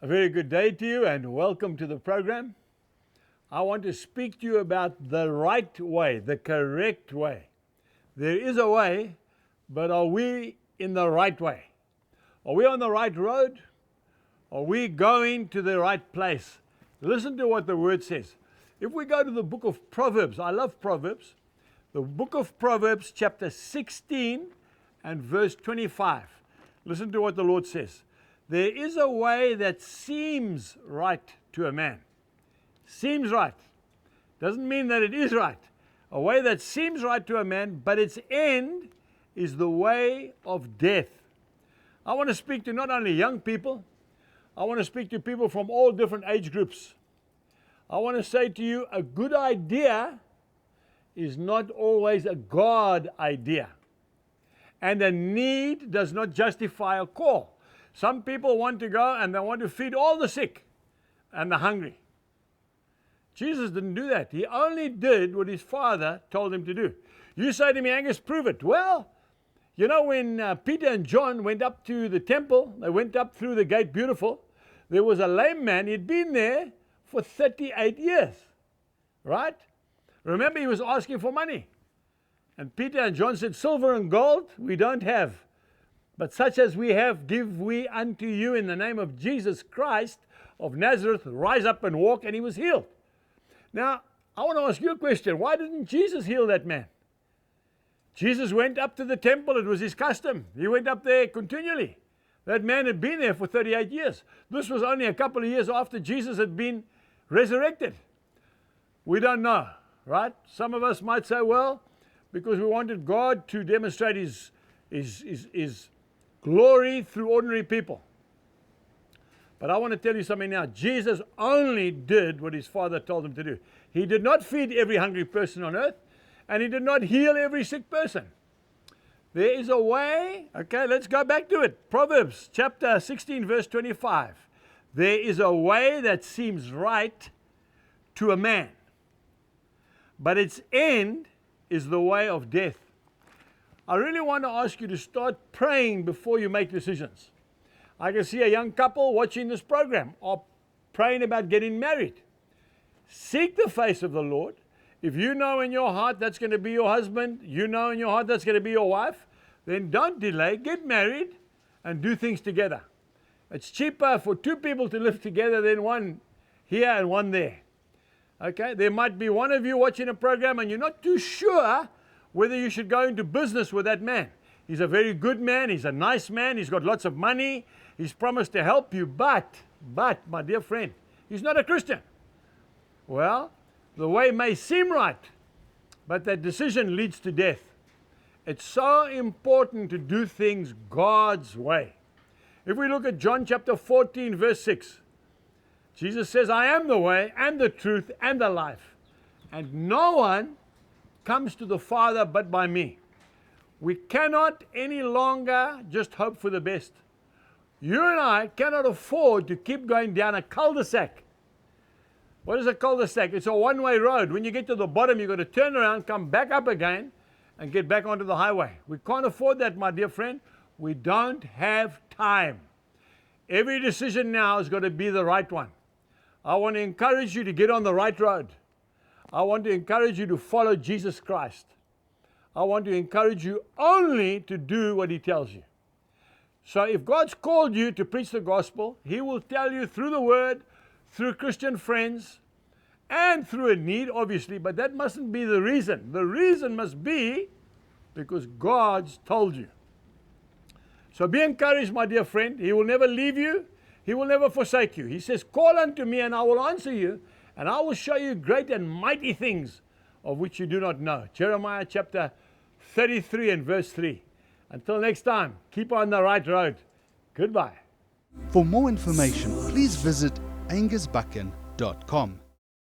A very good day to you and welcome to the program. I want to speak to you about the right way, the correct way. There is a way, but are we in the right way? Are we on the right road? Are we going to the right place? Listen to what the word says. If we go to the book of Proverbs, I love Proverbs, the book of Proverbs chapter 16 and verse 25. Listen to what the Lord says. There is a way that seems right to a man. Seems right. Doesn't mean that it is right. A way that seems right to a man, but its end is the way of death. I want to speak to not only young people, I want to speak to people from all different age groups. I want to say to you, a good idea is not always a God idea. And a need does not justify a call. Some people want to go and they want to feed all the sick and the hungry. Jesus didn't do that. He only did what his Father told him to do. You say to me, Angus, prove it. Well, you know, when Peter and John went up to the temple, they went up through the gate beautiful, there was a lame man. He'd been there for 38 years, right? Remember, he was asking for money. And Peter and John said, silver and gold we don't have, but such as we have give we unto you in the name of Jesus Christ of Nazareth. Rise up and walk, and he was healed. Now, I want to ask you a question. Why didn't Jesus heal that man? Jesus went up to the temple. It was his custom. He went up there continually. That man had been there for 38 years. This was only a couple of years after Jesus had been resurrected. We don't know, right? Some of us might say, well, because we wanted God to demonstrate his glory through ordinary people. But I want to tell you something now. Jesus only did what his Father told him to do. He did not feed every hungry person on earth, and he did not heal every sick person. There is a way. Okay, let's go back to it. Proverbs chapter 16, verse 25. There is a way that seems right to a man, but its end is the way of death. I really want to ask you to start praying before you make decisions. I can see a young couple watching this program are praying about getting married. Seek the face of the Lord. If you know in your heart that's going to be your husband, you know in your heart that's going to be your wife, then don't delay. Get married and do things together. It's cheaper for two people to live together than one here and one there. Okay? There might be one of you watching a program and you're not too sure whether you should go into business with that man. He's a very good man. He's a nice man. He's got lots of money. He's promised to help you. But, my dear friend, he's not a Christian. Well, the way may seem right, but that decision leads to death. It's so important to do things God's way. If we look at John chapter 14, verse 6, Jesus says, I am the way and the truth and the life, and no one comes to the Father but by me. We cannot any longer just hope for the best. You and I cannot afford to keep going down a cul-de-sac. What is a cul-de-sac? It's a one-way road. When you get to the bottom, you've got to turn around, come back up again, and get back onto the highway. We can't afford that, my dear friend. We don't have time. Every decision now is going to be the right one. I want to encourage you to get on the right road. I want to encourage you to follow Jesus Christ. I want to encourage you only to do what he tells you. So if God's called you to preach the gospel, he will tell you through the word, through Christian friends, and through a need, obviously, but that mustn't be the reason. The reason must be because God's told you. So be encouraged, my dear friend. He will never leave you. He will never forsake you. He says, call unto me and I will answer you, and I will show you great and mighty things of which you do not know. Jeremiah chapter 33 and verse 3. Until next time, keep on the right road. Goodbye. For more information, please visit angusbuchan.com.